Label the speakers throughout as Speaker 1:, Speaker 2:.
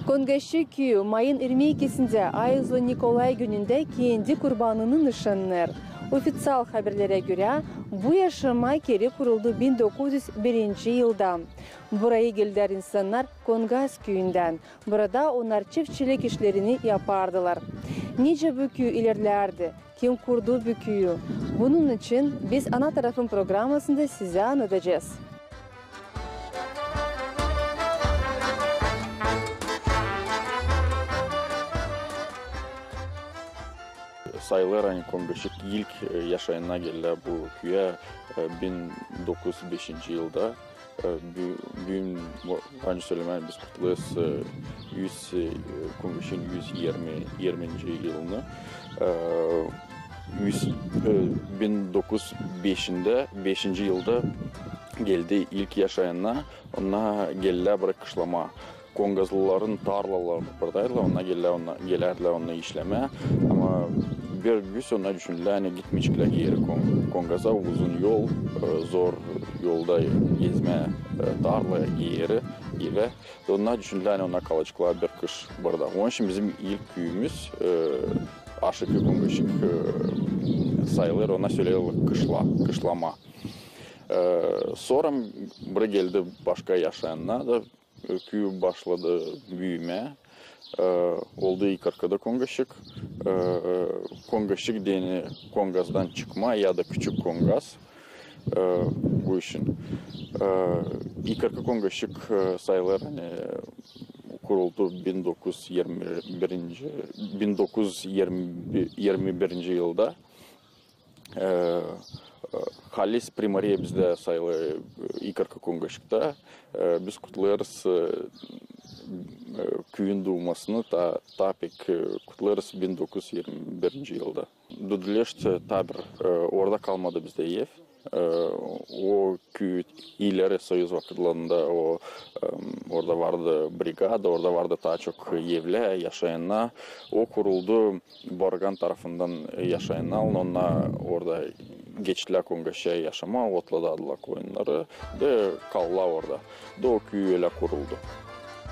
Speaker 1: Kongaşçı köyü mayın 22'sinde Ayızlı Nikolay gününde kendi kurbanını nişanlar. Ofisyal haberlere göre bu yaşama keri kuruldu 1901 yılda. Buraya geldiler insanlar Kongas köyünden. Burada onlar çiftçilik işlerini yapardılar. Nice bu köy ilerlerdi. Kim kurdu bu köyü? Bunun için biz ana tarafın programmasında size anlatacağız.
Speaker 2: Sayılar hani Kongaşık ilk yaşayana geldi bu köye 1905 yılda. Bugün hani söylemem biz kutluyoruz 120 yılını. 1905 yılda geldi ilk yaşayana. Ona geldi bırakışlama. Kongazlıların tarlaları buradaydılar. Ona gelirdiler onu işleme. Ama bir gün sonra düşündüler hani gitmeyecekler yeri Kongaza uzun yol, zor yolda gezme tarla yeri gibi. Onlar düşündüler hani ona kalacaklar bir kış burada. Onun için bizim ilk köyümüz Aşık Kongaşık sayılır. Ona söyleyelim kışlama. Sonra buraya geldi başka yaşayanlar da köy başladı büyüme. Oldu ilk arkada Kongaşık. Kongaşık deni Kongaz'dan çıkma ya da küçük Kongaz bu işin. İlk arka Kongaşık sayılar hani kuruldu 1921 yılda. Halis Primariye bizde sayılı ilk arka Kongaşık'ta. Biz kutluyoruz köyün doğmasını ta pek kutlarız 1921 yılda. Dudleşti tabi orada kalmadı bizde ev. O köy ileri Soyuz vakitlerinde orada vardı brigada, orada vardı daha çok evler yaşayanlar. O kuruldu Borgan tarafından yaşayanlar, onlar orada geçtiler Kongaş'a yaşama, otladılar koyunları ve kaldılar orada. O köy öyle kuruldu.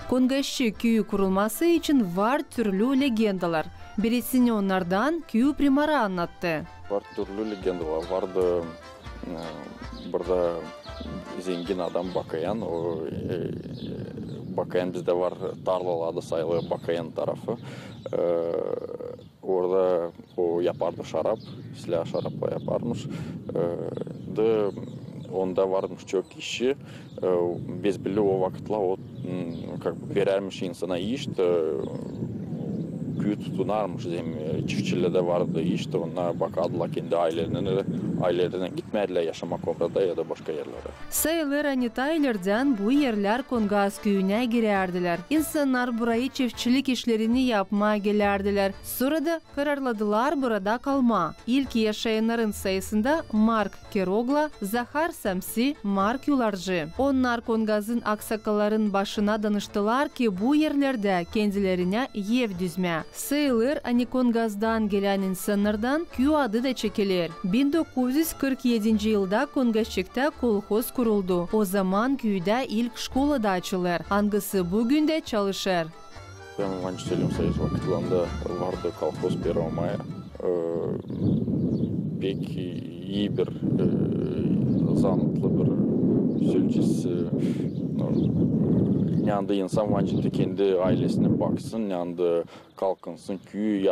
Speaker 1: Kongaşçı köyü kurulması için var türlü legendalar. Birisini onlardan köyü primara anlattı.
Speaker 2: Var türlü legendalar vardı. Burada zengin adam Bakayan. O Bakayan bizde var tarlalarda sayılı Bakayan tarafı. Orada o yapardı şarap, silah şarapla yaparmış. Onda varmış çok kişi. Biz bile o vakitler o verermiş insana işte köy tutunarmış çiftçiliğe de vardı işte onlar bakardılar kendi ailelerine gitmediler yaşamak orada ya da başka yerlere.
Speaker 1: Sayılır anitaylardan bu yerler Kongaz köyüne girerdiler. İnsanlar burayı çiftçilik işlerini yapmaya gelirdiler. Sonra da kararladılar burada kalma. İlk yaşayanların sayısında Mark Kerogla, Zahar Samsi, Mark Yularcı. Onlar Kongaz'ın aksakalların başına danıştılar ki bu yerlerde kendilerine ev düzme. Sayılır Kongaz'dan gelen insanlardan köy adı da çekilir. 1947 yılda Kongaşık'ta kolhoz kuruldu. O zaman köyde ilk şkola da açılır. Hangisi bugün de çalışır.
Speaker 2: Ben Vanç Selim Sayız vakitlerinde vardı kolhoz 1 Maya. Pek iyi bir zanlıklı bir sülcüsü. Yanında insan vancıda kendi ailesine baksın, yanında kalkınsın, köy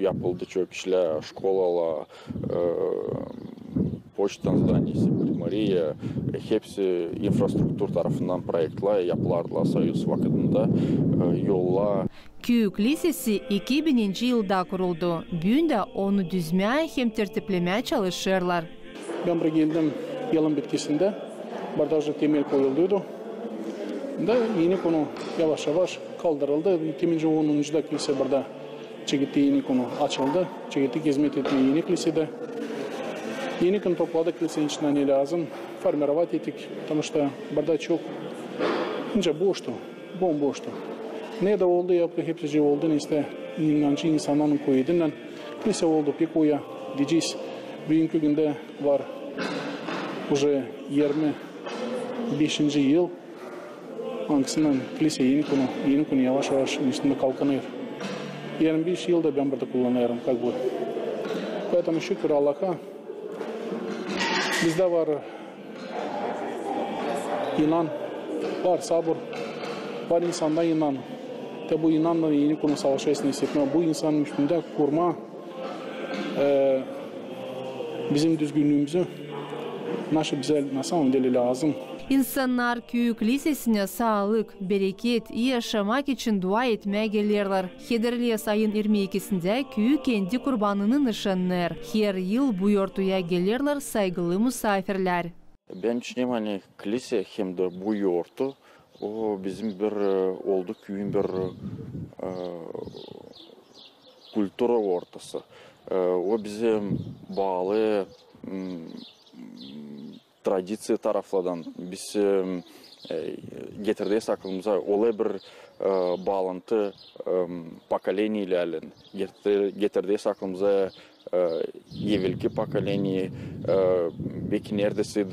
Speaker 2: yapıldı çok işler, şkolalar, poçtan zdaniyesi, primariye, hepsi infrastruktur tarafından proyektler yapılardılar Soyuz vakitinde, yolla.
Speaker 1: Köy lisesi 2000 yılda kuruldu. Bugün de onu düzmeye hem tertiplemeye çalışırlar.
Speaker 3: Ben buraya geldim yılın bitkisinde, bardajlı temel koyulduydu. Da yeni konu yavaş yavaş kaldırıldı. 2010'da kilise burada çekitti yeni konu açıldı. Çekitti hizmet etti yeni kilisede. Yeni konu topladık kilise içinden ne lazım. Формировать ettik. Потому что burada çok ince boştu. Bomboştu. Ne de oldu yaptı hepsi oldu. İşte inancı insanların koyduğundan kilise oldu pek oya diyeceğiz. Bugünkü günde var уже 25 yıl. Анксынан клисе еникуну яваш нишында калканыр. 25 yılda ben burada kullanıyorum как бы. Поэтому şükür Allah'a. Bizde var inan, var sabır, var insanda inan. Te bu inanla yenikunu savaşa hissetme. Bu insanın üstünde kurma bizim düzgünlüğümüzü bize на самом деле lazım.
Speaker 1: İnsanlar köyük lisesine sağlık, bereket, iyi yaşamak için dua etmeye gelirler. Hederliye ayın 22'sinde köyü kendi kurbanını nişanlar. Her yıl bu yurtuya gelirler saygılı misafirler.
Speaker 2: Ben düşünüyorum hani kilise hem de bu yurtu o bizim bir oldu köyün bir kültürü ortası. O bizim bağlı tradisiya taraflardan biz getirdiği aklımıza olay bir bağlantı pokoleniyle getirdiği aklımıza evvelki pokoleni belki neredeyse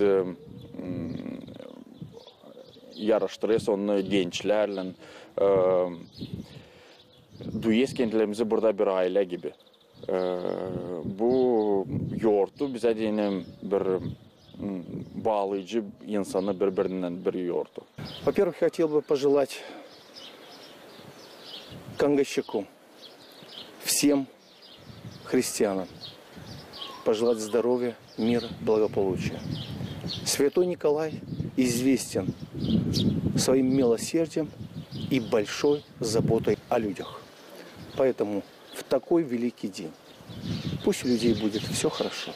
Speaker 2: yarıştırıyorsa onu gençlerle duyes kendilerimizi burada bir aile gibi. Bu yurtu bize diyelim bir bağlayıcı insanı birbirinden bir yurtu.
Speaker 4: Во-первых, хотел бы пожелать Кангайчику, всем христианам, пожелать здоровья, мира, благополучия. Святой Николай известен своим милосердием и большой заботой о людях. Поэтому в такой великий день пусть у людей будет все хорошо,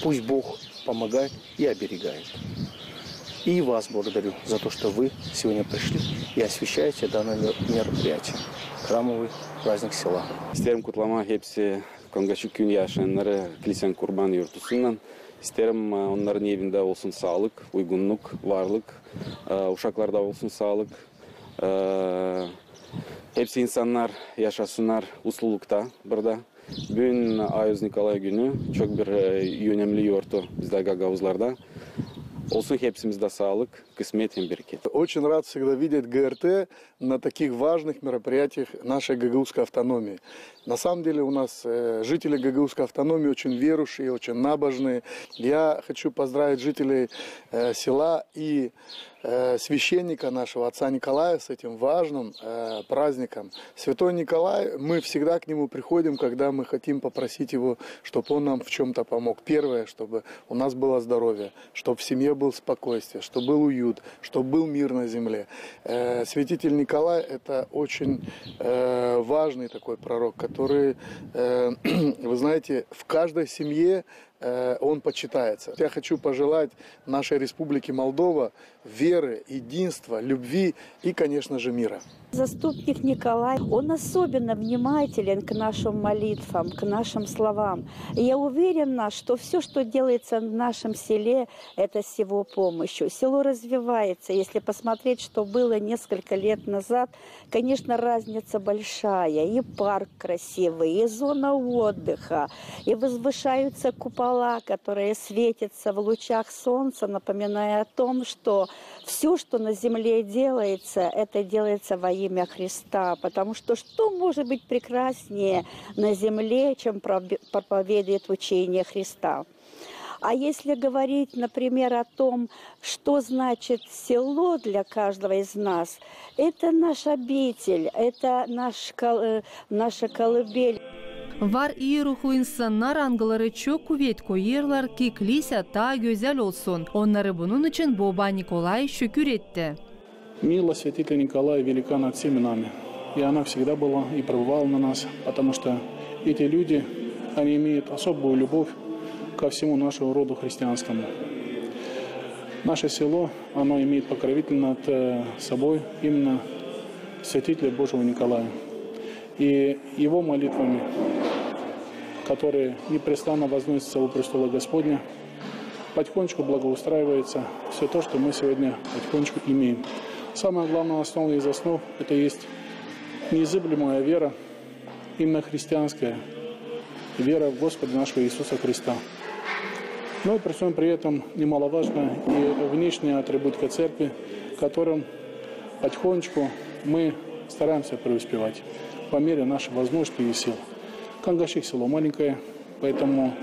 Speaker 4: пусть Бог помогает и оберегает. И вас благодарю за то, что вы сегодня пришли и освещаете данное мероприятие. Храмовый праздник села.
Speaker 5: İsterim kutlama hepsi Kangaiçik köyünde yaşayanları kilisenin kurban yurtusundan. İsterim onların evinde olsun sağlık, uygunluk, varlık, uşaklarda olsun sağlık. Hepsi insanlar yaşasınlar uslulukta burada. Bugün Ayuz Nikolay günü çok bir önemli yurtu bizde Gagavuzlarda. Olsun hepsimizde sağlık, кысмет и берекет.
Speaker 6: Очень рад всегда видеть ГРТ на таких важных мероприятиях нашей гагаузской автономии. На самом деле у нас жители гагаузской автономии очень верующие, очень набожные. Я хочу поздравить жителей села и священника нашего, отца Николая, с этим важным праздником. Святой Николай, мы всегда к нему приходим, когда мы хотим попросить его, чтобы он нам в чем-то помог. Первое, чтобы у нас было здоровье, чтобы в семье было спокойствие, чтобы был уют, чтобы был мир на земле. Святитель Николай – это очень важный такой пророк, который, вы знаете, в каждой семье он почитается. Я хочу пожелать нашей республике Молдова веры, единства, любви и, конечно же, мира.
Speaker 7: Заступник Николай, он особенно внимателен к нашим молитвам, к нашим словам. И я уверена, что все, что делается в нашем селе, это с его помощью. Село развивается. Если посмотреть, что было несколько лет назад, конечно, разница большая. И парк красивый, и зона отдыха, и возвышаются купола, которые светятся в лучах солнца, напоминая о том, что все, что на земле делается, это делается во имя Христа. Потому что может быть прекраснее на земле, чем проповедует учение Христа? А если говорить, например, о том, что значит село для каждого из нас, это наш обитель, это наша колыбель.
Speaker 1: Var iyi ruhlu insanlar angıları çok kuvvet koyarlar ki kilise daha güzel olsun. Onları bunun için Baba Nikolay şükür etti.
Speaker 3: Милость святителя Николая велика над всеми нами. И она всегда была и пребывала на нас, потому что эти люди, они имеют особую любовь ко всему нашему роду христианскому. Наше село, оно имеет покровитель над собой именно святителя Божьего Николая. И его молитвами, которые непрестанно возносятся у престола Господня, потихонечку благоустраивается все то, что мы сегодня потихонечку имеем. Самая главная основа из основ – это есть неизыблемая вера, именно христианская вера в Господа нашего Иисуса Христа. Но при этом немаловажна и внешняя атрибутика церкви, которым потихонечку мы стараемся преуспевать по мере нашей возможности и сил. Кангашик село маленькое, поэтому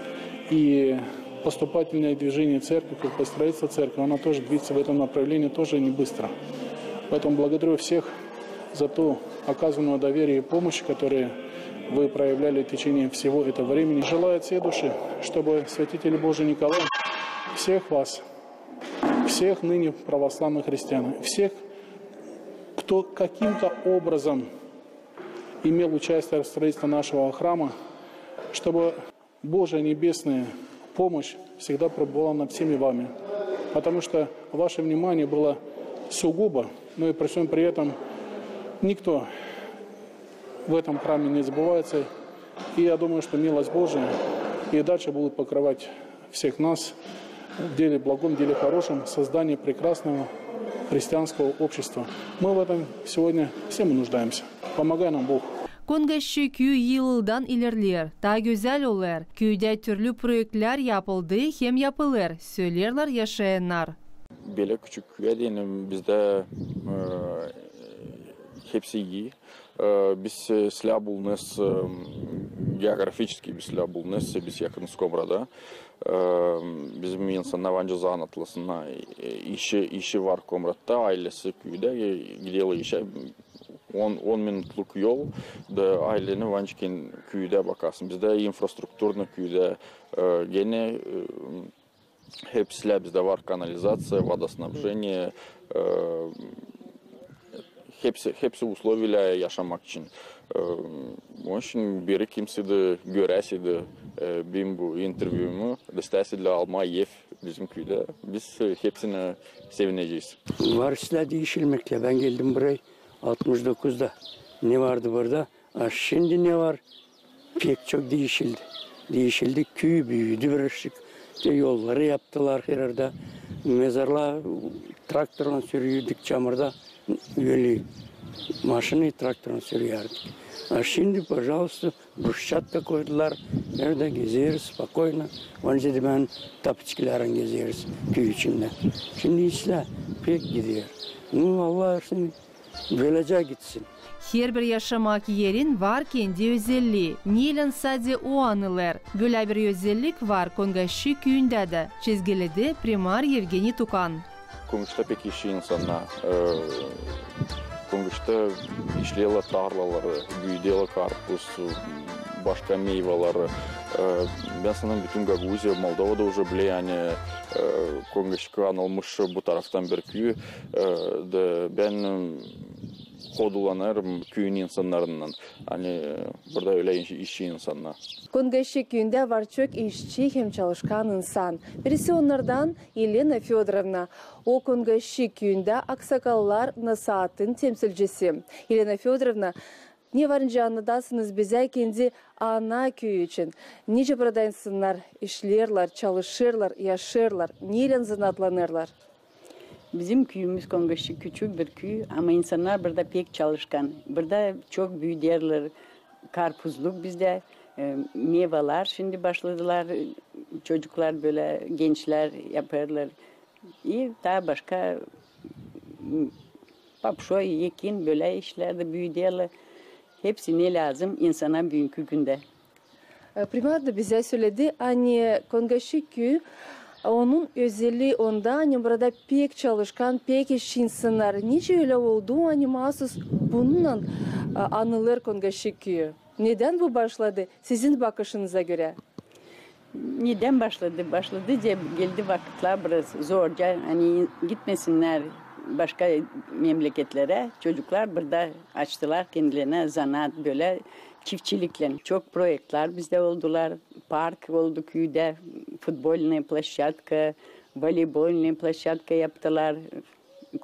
Speaker 3: и поступательное движение церкви, как по строительству церкви, оно тоже движется в этом направлении тоже не быстро. Поэтому благодарю всех за ту оказанную доверие и помощь, которые вы проявляли в течение всего этого времени. Желаю от всей души, чтобы святитель Божий Николай всех вас, всех ныне православных христиан, всех, кто каким-то образом имел участие в строительстве нашего храма, чтобы Божья небесная помощь всегда пребывала над всеми вами. Потому что ваше внимание было сугубо, но и при всем при этом никто в этом храме не забывается. И я думаю, что милость Божия и дальше будет покрывать всех нас в деле благом, в деле хорошем, создании прекрасного христианского общества. Мы в этом сегодня все мы нуждаемся. Помогай нам Бог.
Speaker 1: Конгаши күй yıldan ilerler, daha güzel olur. Köyde türlü projeler yapıldı, hem yapılır, söylerler yaşayanlar.
Speaker 2: Böyle küçük köye diyelim bizde hepsi iyi. Biz Slabulnes, geografически biz Slabulnes, biz yakın Skobrad'a. Bizim insanlar bence zanatlasına işi var Komrad'da, ailesi köyde gidiyorlar işe. 10 minutluk yol da aileni Vançkin köyde bakarsın. Bizde infrastrukturlu köyde gene hepsiyle bizde var kanalizasyon, водоснабжение, hepsi условия yaşamak için. Onun için biri kimse de göresiydi benim bu interviewumu. Destesiyle almayı yef bizim köyde. Biz hepsine sevineceğiz.
Speaker 8: Var işler değişilmekle. Ben geldim buraya 69'da. Ne vardı burada? Şimdi ne var? Pek çok değişildi. Değişildi. Köy büyüdü birazcık. Yolları yaptılar her yerde. Mezarlar traktörle sürüyorduk çamurda. Öyle maşını traktörle sürüyorduk. Şimdi, пожалуйста, брусчатка koydular. Nerede gezeriz, spokojno. Önce de ben tapiçkilerin gezeriz köy içinde. Şimdi işler pek gidiyor. Allah şimdi böylece gitsin.
Speaker 1: Her bir yaşamak yerin var kendi özelliği. Nilen sadece o anılar. Böyle bir özellik var Kongashi köyünde de. Çizgiledi Primar Yevgeniy Tukan.
Speaker 2: Konuşta pek işi insanlar. Konuşta işliyorlar tarlaları, büyüdüyorlar karpuz, başka meyveleri. Ben sanırım bütün Gaguzya, Moldova'da уже влияние Kongaş'ı anılmış bu taraftan bir köy. Ben kodulanırım köyün insanlarından. Hani burada öyle işçi insanlar.
Speaker 1: Kongashi köyünde var çok işçi hem çalışkan insan. Birisi onlardan Elena Fyodorovna. O Kongashi köyünde aksakallar nasatın temsilcisi. Elena Fyodorovna, ne varınca anladasınız bize kendi ana köyü için. Nice burada insanlar işlerler, çalışırlar, yaşırlar, neyle zanatlanırlar?
Speaker 9: Bizim köyümüz Kongashi küçük bir köy ama insanlar burada pek çalışkan. Burada çok büyüdüler, karpuzluk bizde meyveler. Şimdi başladılar çocuklar böyle gençler yaparlar. İyi daha başka papşo, yekin böyle işlerde büyüdüler. Hepsi ne lazım insana bugünkü günde.
Speaker 1: Primar da bize söyledi, hani Kongashi köyü onun özelliği onda, hani burada pek çalışkan, pek işçi insanlar. Niçin öyle oldu? Hani mahsus bununla anılır Kongashi köyü. Neden bu başladı sizin bakışınıza göre?
Speaker 9: Neden başladı? Başladı diye geldi vakitler biraz zorca. Hani gitmesinler başka memleketlere. Çocuklar burada açtılar kendilerine zanaat böyle çiftçilikle. Çok projeler bizde oldular. Park oldu köyde. Futbolne площадка, voleybolne площадка yaptılar.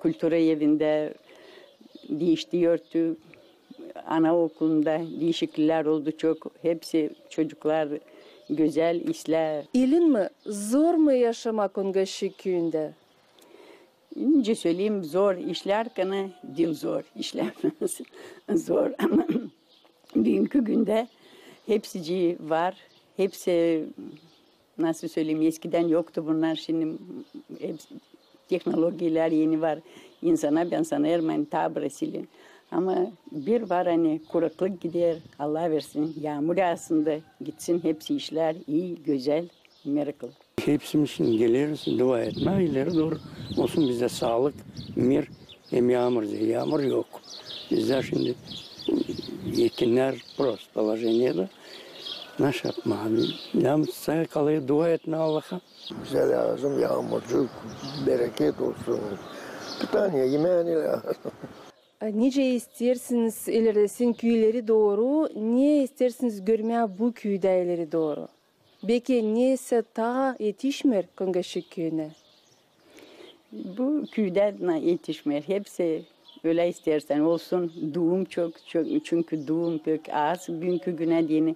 Speaker 9: Kültür evinde değiştiriyordu. Anaokulunda değişiklikler oldu çok. Hepsi çocuklar güzel işler.
Speaker 1: İlin mi? Zor mu yaşamak Kongashi köyünde?
Speaker 9: İnce söyleyeyim zor işler kana dil zor işler zor ama bugünkü günde hepsici var. Hepsi nasıl söyleyeyim eskiden yoktu bunlar şimdi hepsi, teknolojiler yeni var. insana ermen tabra silin. Ama bir var hani kuraklık gider, Allah versin, yağmur yağsın da gitsin hepsi işler iyi, güzel, miracle.
Speaker 8: Hepsimiz için geliriz, dua etme, ileri doğru olsun bizde sağlık, mir, hem yağmur diye. Yağmur yok. Bizler şimdi yekinler prost положение. Naş yapma abi. Yağmursa kalıyor, dua etme Allah'a.
Speaker 10: Bize lazım yağmurcuk, bereket olsun. Bir tane yemeğini lazım.
Speaker 1: Nice istersiniz ilerlesin köyleri doğru, niye istersiniz görmeye bu köydeleri doğru? Belki niyeyse ta yetişmer Kongaşık köyüne?
Speaker 9: Bu köyden yetişmer. Hepsi öyle istersen olsun. Doğum çok çünkü doğum pek az. Bugünkü güne yeni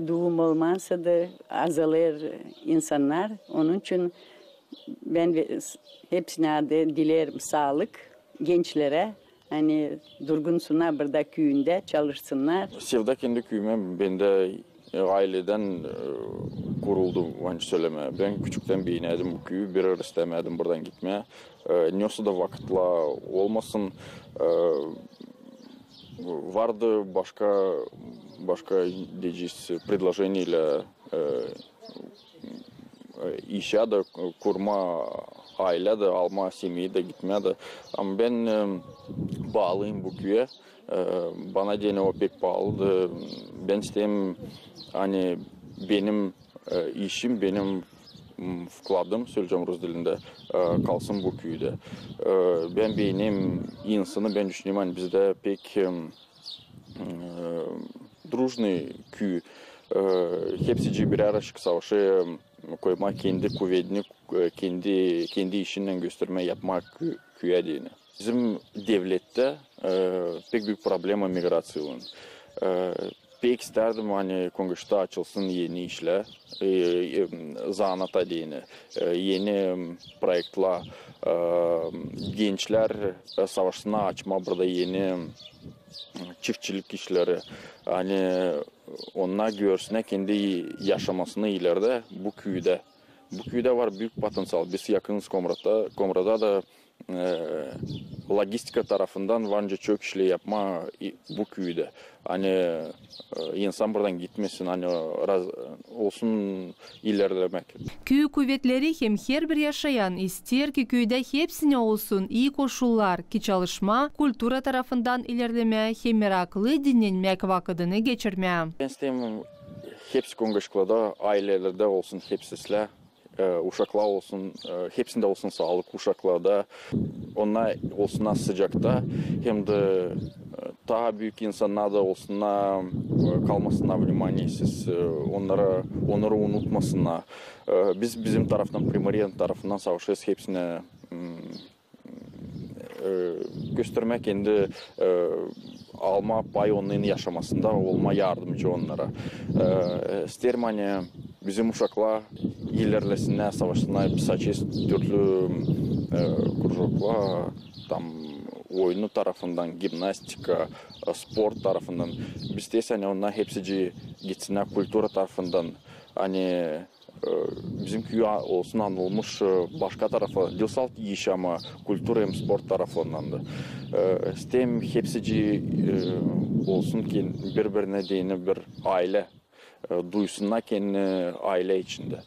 Speaker 9: doğum olmazsa da azalır insanlar. Onun için ben hepsine de dilerim sağlık gençlere. Hani durgunsunlar burada köyünde çalışsınlar.
Speaker 2: Sevda kendi köyüme ben de aileden kuruldu vanç söyleme. Ben küçükten beğendim bu köyü. Bir ara istemedim buradan gitmeye. Ne olsa da vakitla olmasın. Vardı başka diyeceğiz предложение ile işe de kurma, aile de alma, semyeyi de gitmeye de. Ama ben bağlıyım bu köye. Bana diyene o pek bağlıdı. Ben isteyeyim hani benim işim, benim vkladım söyleyeceğim Rus dilinde kalsın bu köyde. Ben beğeneyim insanı, ben düşünüyorum hani bizde pek дружный köy. Hepsi bir araşık savaşı koyma, kendi kuvvetini, kendi işinden gösterme yapmak köye diyene. Bizim devlette pek büyük problema migrasyonun. Pek isterdim hani Kongaş'ta açılsın yeni işler, zanata diyene, yeni projeler, gençler savaşına açma burada yeni çiftçilik işleri. Hani onlar görsün kendi yaşamasını ileride bu köyde. Bu köyde var büyük potansiyel. Biz yakınız Komra'da da logistika tarafından vanca çok işle yapma bu köyde. Hani insan buradan gitmesin, hani olsun ilerlemek.
Speaker 1: Köy kuvvetleri hem her bir yaşayan ister ki köyde hepsine olsun iyi koşullar ki çalışma, kultura tarafından ilerleme hem meraklı dinlenmek vakitini geçirme.
Speaker 2: Ben isteyeyim hepsi Kongaşka'da, ailelerde olsun hepsizler. Uşaklar olsun, hepsinde olsun sağlık uşaklarda, onlar olsunlar sıcakta, hem de daha büyük insanlar da olsunlar, kalmasınlar vlimaniyesiz, onları unutmasınlar. Biz bizim taraftan, Primoryen tarafından savaşıyoruz hepsine göstermek kendi alma pay onların yaşamasında olma yardımcı onlara. İsterim hani bizim uşaklar ilerlesinler, savaşsınlar, saçız türlü krужокlar, tam oyunu tarafından, gimnastika, spor tarafından. Biz de hani onlar hepsi gitsinler kultura tarafından. Hani bizim köy olsun anılmış başka tarafa, dilsal yaşama, kultura hem spor tarafından da. İsteyim hepsi olsun ki birbirine değine bir aile duysunlar kendi aile içinde.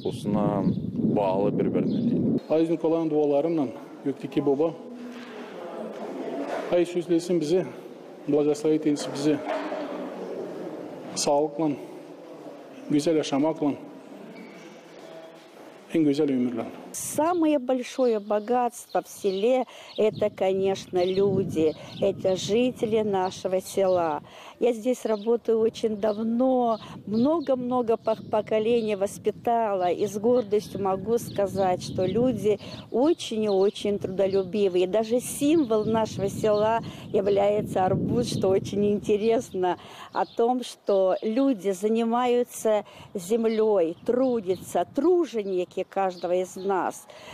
Speaker 2: Olsunlar bağlı birbirine değine.
Speaker 3: Aziz Nikolay'ın dualarıyla gökteki baba ay süslesin bizi, благословит etsin bizi sağlıkla, güzel yaşamakla, en güzel ömürle.
Speaker 7: Самое большое богатство в селе – это, конечно, люди, это жители нашего села. Я здесь работаю очень давно, много-много поколений воспитала, и с гордостью могу сказать, что люди очень и очень трудолюбивые. Даже символ нашего села является арбуз, что очень интересно, о том, что люди занимаются землей, трудятся, труженики каждого из нас.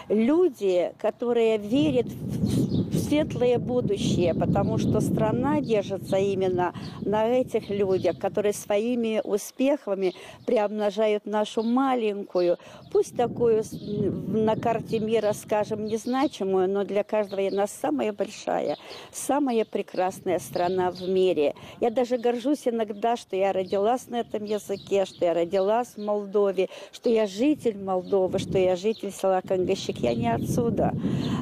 Speaker 7: Люди, которые верят в светлое будущее, потому что страна держится именно на этих людях, которые своими успехами приумножают нашу маленькую, пусть такую на карте мира, скажем, незначимую, но для каждого из нас самая большая, самая прекрасная страна в мире. Я даже горжусь иногда, что я родилась на этом языке, что я родилась в Молдове, что я житель Молдовы, что я житель села Кангащик. Я не отсюда,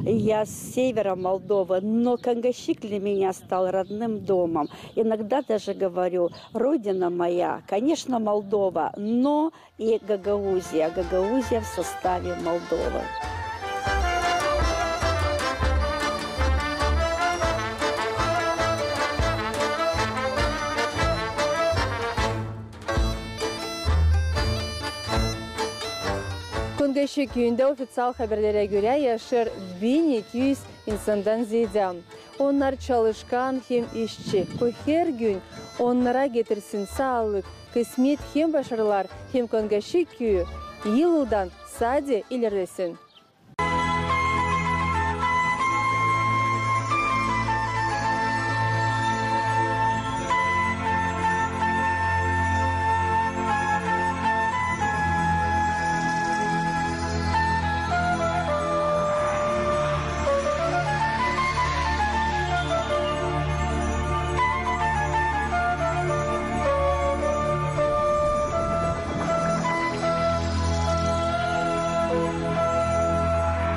Speaker 7: я с севера Молдовы, но Кангащик для меня стал родным домом. Иногда даже говорю, родина моя, конечно, Молдова, но и Гагаузия. Гагаузия в составе Молдовы.
Speaker 1: Kongashik köyünde ofitsial haberlere göre yaşar 1200 insandan ziyade. Onlar çalışkan hem işçi. Her gün onlara getirsin sağlık, kısmet hem başarılar hem Kongashik köyü yıldan sade ilerlesin.